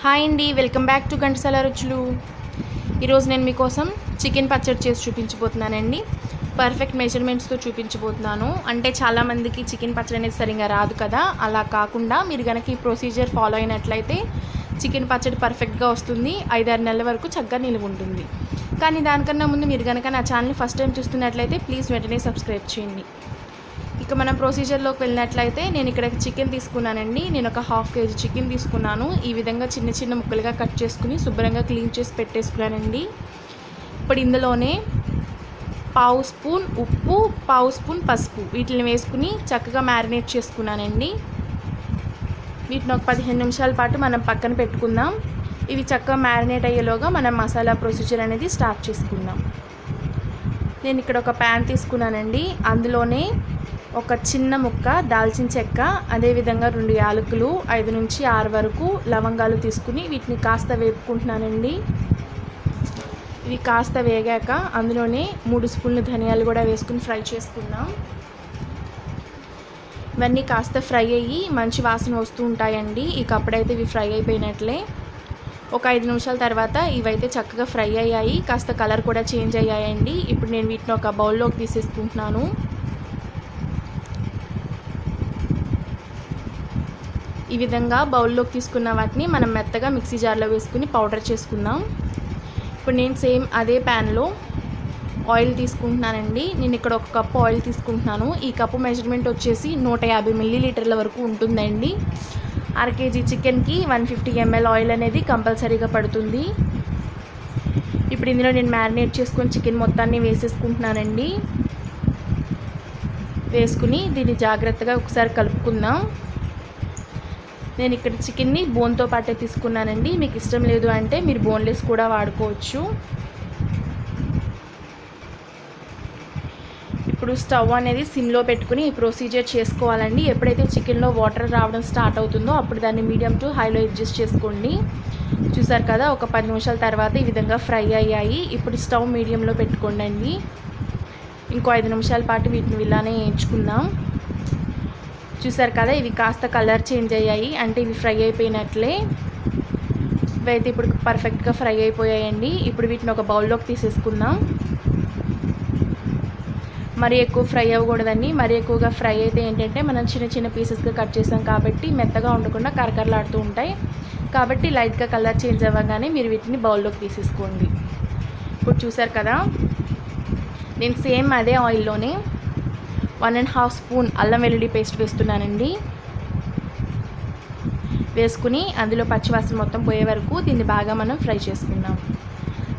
Hi అండి, welcome back to Ghantasala రుచులు. ఈరోజు నేను మీకోసం చికెన్ పచ్చడి చేసి చూపించబోతున్నానండి. పర్ఫెక్ట్ మెజర్మెంట్స్తో చూపించబోతున్నాను. అంటే చాలామందికి చికెన్ పచ్చడి అనేది సరిగా రాదు కదా, అలా కాకుండా మీరు కనుక ఈ ప్రొసీజర్ ఫాలో అయినట్లయితే చికెన్ పచ్చడి పర్ఫెక్ట్గా వస్తుంది. 5-6 నెలల వరకు చక్కగా నిలువ ఉంటుంది. కానీ దానికన్నా ముందు మీరు కనుక నా ఛానల్ని ఫస్ట్ టైం చూస్తున్నట్లయితే ప్లీజ్ వెంటనే సబ్స్క్రైబ్ చేయండి. ఇక మనం ప్రొసీజర్లోకి వెళ్ళినట్లయితే నేను ఇక్కడ చికెన్ తీసుకున్నానండి. నేను ఒక 1/2 kg చికెన్ తీసుకున్నాను. ఈ విధంగా చిన్న చిన్న ముక్కలుగా కట్ చేసుకుని శుభ్రంగా క్లీన్ చేసి పెట్టేసుకున్నానండి. ఇప్పుడు ఇందులోనే 1/2 స్పూన్ ఉప్పు, 1/2 స్పూన్ పసుపు వీటిని వేసుకుని చక్కగా మ్యారినేట్ చేసుకున్నానండి. వీటిని ఒక 15 నిమిషాల పాటు మనం పక్కన పెట్టుకుందాం. ఇవి చక్కగా మ్యారినేట్ అయ్యేలోగా మనం మసాలా ప్రొసీజర్ అనేది స్టార్ట్ చేసుకుందాం. నేను ఇక్కడ ఒక ప్యాన్ తీసుకున్నానండి. అందులోనే ఒక చిన్న ముక్క దాల్చిన చెక్క, అదేవిధంగా 2 యాలకులు, 5 నుంచి 6 వరకు లవంగాలు తీసుకుని వీటిని కాస్త వేపుకుంటున్నానండి. ఇవి కాస్త వేగాక అందులోనే 3 స్పూన్లు ధనియాలు కూడా వేసుకుని ఫ్రై చేసుకుందాం. ఇవన్నీ కాస్త ఫ్రై అయ్యి మంచి వాసన వస్తూ ఉంటాయండి. ఇక అప్పుడైతే ఇవి ఫ్రై అయిపోయినట్లే. ఒక 5 నిమిషాల తర్వాత ఇవైతే చక్కగా ఫ్రై అయ్యాయి, కాస్త కలర్ కూడా చేంజ్ అయ్యాయండి. ఇప్పుడు నేను వీటిని ఒక బౌల్లోకి తీసేసుకుంటున్నాను. ఈ విధంగా బౌల్లోకి తీసుకున్న వాటిని మనం మెత్తగా మిక్సీ జార్లో వేసుకుని పౌడర్ చేసుకుందాం. ఇప్పుడు నేను సేమ్ అదే ప్యాన్లో ఆయిల్ తీసుకుంటున్నానండి. నేను ఇక్కడ 1 కప్పు ఆయిల్ తీసుకుంటున్నాను. ఈ కప్పు మెజర్మెంట్ వచ్చేసి 150 మిల్లీలీటర్ల వరకు ఉంటుందండి. 1/2 kg చికెన్కి 150 ml ఆయిల్ అనేది కంపల్సరీగా పడుతుంది. ఇప్పుడు ఇందులో నేను మ్యారినేట్ చేసుకొని చికెన్ మొత్తాన్ని వేసేసుకుంటున్నానండి. వేసుకుని దీన్ని జాగ్రత్తగా ఒకసారి కలుపుకుందాం. నేను ఇక్కడ చికెన్ని బోన్తో పాటే తీసుకున్నానండి. మీకు ఇష్టం లేదు అంటే మీరు బోన్లెస్ కూడా వాడుకోవచ్చు. ఇప్పుడు స్టవ్ అనేది సిమ్లో పెట్టుకుని ఈ ప్రొసీజర్ చేసుకోవాలండి. ఎప్పుడైతే చికెన్లో వాటర్ రావడం స్టార్ట్ అవుతుందో అప్పుడు దాన్ని మీడియం టు హైలో అడ్జస్ట్ చేసుకోండి. చూసారు కదా, ఒక 10 నిమిషాల తర్వాత ఈ విధంగా ఫ్రై అయ్యాయి. ఇప్పుడు స్టవ్ మీడియంలో పెట్టుకోండి. ఇంకో 5 నిమిషాల పాటు వీటిని ఇలానే వేయించుకుందాం. చూసారు కదా, ఇవి కాస్త కలర్ చేంజ్ అయ్యాయి, అంటే ఇవి ఫ్రై అయిపోయినట్లే. ఇవైతే ఇప్పుడు పర్ఫెక్ట్గా ఫ్రై అయిపోయాయండి. ఇప్పుడు వీటిని ఒక బౌల్లోకి తీసేసుకుందాం. మరీ ఎక్కువ ఫ్రై అవ్వకూడదండి. మరీ ఎక్కువగా ఫ్రై అయితే ఏంటంటే మనం చిన్న చిన్న పీసెస్గా కట్ చేసాం కాబట్టి మెత్తగా ఉండకుండా కరకరలాడుతూ ఉంటాయి. కాబట్టి లైట్గా కలర్ చేంజ్ అవ్వగానే మీరు వీటిని బౌల్లోకి తీసేసుకోండి. ఇప్పుడు చూసారు కదా, నేను సేమ్ అదే ఆయిల్లోనే 1.5 స్పూన్ అల్లం వెల్లుల్లి పేస్ట్ వేస్తున్నానండి. వేసుకుని అందులో పచ్చివాసన మొత్తం పోయే వరకు దీన్ని బాగా మనం ఫ్రై చేసుకుందాం.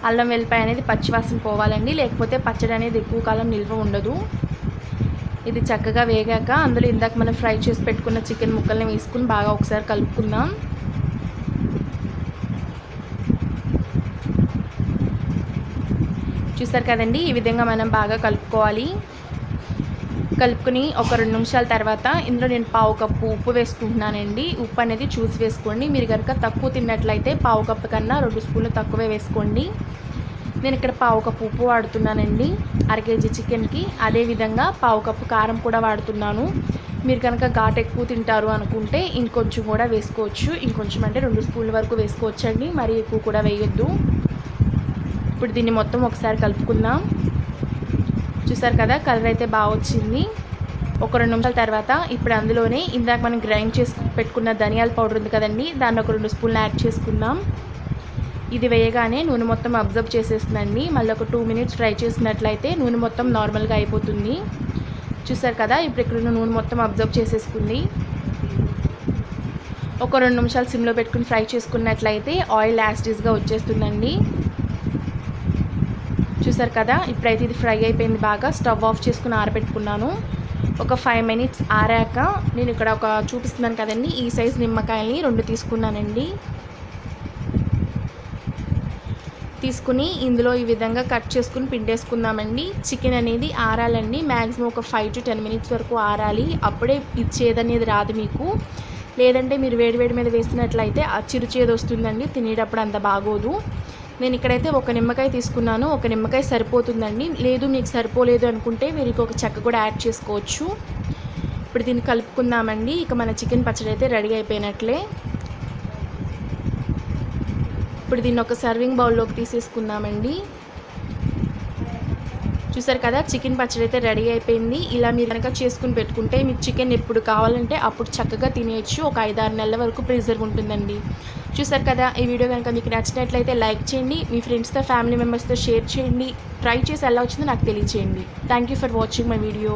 అల్లం వెల్లిపాయ అనేది పచ్చివాసన పోవాలండి, లేకపోతే పచ్చడి అనేది ఎక్కువ కాలం నిల్వ ఉండదు. ఇది చక్కగా వేగాక అందులో ఇందాక మనం ఫ్రై చేసి పెట్టుకున్న చికెన్ ముక్కల్ని వేసుకుని బాగా ఒకసారి కలుపుకుందాం. చూసారు కదండి, ఈ విధంగా మనం బాగా కలుపుకోవాలి. కలుపుకొని ఒక 2 నిమిషాల తర్వాత ఇందులో నేను 1/2 కప్పు ఉప్పు వేసుకుంటున్నానండి. ఉప్పు అనేది చూసి వేసుకోండి. మీరు కనుక తక్కువ తిన్నట్లయితే 1/2 కప్పు కన్నా 2 స్పూన్లు తక్కువే వేసుకోండి. నేను ఇక్కడ 1/2 కప్పు ఉప్పు వాడుతున్నానండి 1/2 kg చికెన్కి. అదేవిధంగా 1/2 కప్పు కారం కూడా వాడుతున్నాను. మీరు కనుక ఘాటు ఎక్కువ తింటారు అనుకుంటే ఇంకొంచెం కూడా వేసుకోవచ్చు. ఇంకొంచెం అంటే 2 స్పూన్ల వరకు వేసుకోవచ్చు అండి, మరీ ఎక్కువ కూడా వేయొద్దు. ఇప్పుడు దీన్ని మొత్తం ఒకసారి కలుపుకుందాం. చూసారు కదా, కలర్ అయితే బాగా వచ్చింది. ఒక 2 నిమిషాల తర్వాత ఇప్పుడు అందులోనే ఇందాక మనం గ్రైండ్ చేసి పెట్టుకున్న ధనియాల పౌడర్ ఉంది కదండి, దాన్ని ఒక 2 స్పూన్లు యాడ్ చేసుకుందాం. ఇది వేయగానే నూనె మొత్తం అబ్జర్వ్ చేసేస్తుందండి. మళ్ళీ ఒక 2 మినిట్స్ ఫ్రై చేసినట్లయితే నూనె మొత్తం నార్మల్గా అయిపోతుంది. చూసారు కదా, ఇప్పుడు ఇక్కడ నూనె మొత్తం అబ్జర్వ్ చేసేసుకుంది. ఒక 2 నిమిషాలు సిమ్లో పెట్టుకుని ఫ్రై చేసుకున్నట్లయితే ఆయిల్ యాస్టీస్గా వచ్చేస్తుందండి. చూసారు కదా, ఇప్పుడైతే ఇది ఫ్రై అయిపోయింది. బాగా స్టవ్ ఆఫ్ చేసుకుని ఆరబెట్టుకున్నాను. ఒక 5 మినిట్స్ ఆరాక నేను ఇక్కడ ఒక చూపిస్తున్నాను కదండి, ఈ సైజ్ నిమ్మకాయల్ని 2 తీసుకున్నానండి. తీసుకుని ఇందులో ఈ విధంగా కట్ చేసుకుని పిండేసుకుందామండి. చికెన్ అనేది ఆరాలండి, మ్యాక్సిమం ఒక 5 to 10 మినిట్స్ వరకు ఆరాలి. అప్పుడే ఇచ్చేది అనేది రాదు మీకు. లేదంటే మీరు వేడివేడి మీద వేసినట్లయితే ఆ చిరుచేది వస్తుందండి, తినేటప్పుడు అంత బాగోదు. నేను ఇక్కడైతే ఒక నిమ్మకాయ తీసుకున్నాను. ఒక నిమ్మకాయ సరిపోతుందండి. లేదు మీకు సరిపోలేదు అనుకుంటే మీరు ఇంకొక చెక్క కూడా యాడ్ చేసుకోవచ్చు. ఇప్పుడు దీన్ని కలుపుకుందామండి. ఇక మన చికెన్ పచ్చడి అయితే రెడీ అయిపోయినట్లే. ఇప్పుడు దీన్ని ఒక సర్వింగ్ బౌల్లోకి తీసేసుకుందామండి. చూసారు కదా, చికెన్ పచ్చడి అయితే రెడీ అయిపోయింది. ఇలా మీరు కనుక చేసుకుని పెట్టుకుంటే మీకు చికెన్ ఎప్పుడు కావాలంటే అప్పుడు చక్కగా తినేయచ్చు. ఒక 5-6 నెలల వరకు ప్రిజర్వ్ ఉంటుందండి. చూసారు కదా, ఈ వీడియో కనుక మీకు నచ్చినట్లయితే లైక్ చేయండి, మీ ఫ్రెండ్స్తో ఫ్యామిలీ మెంబర్స్తో షేర్ చేయండి. ట్రై చేసి ఎలా వచ్చిందో నాకు తెలియచేయండి. Thank you for watching my video.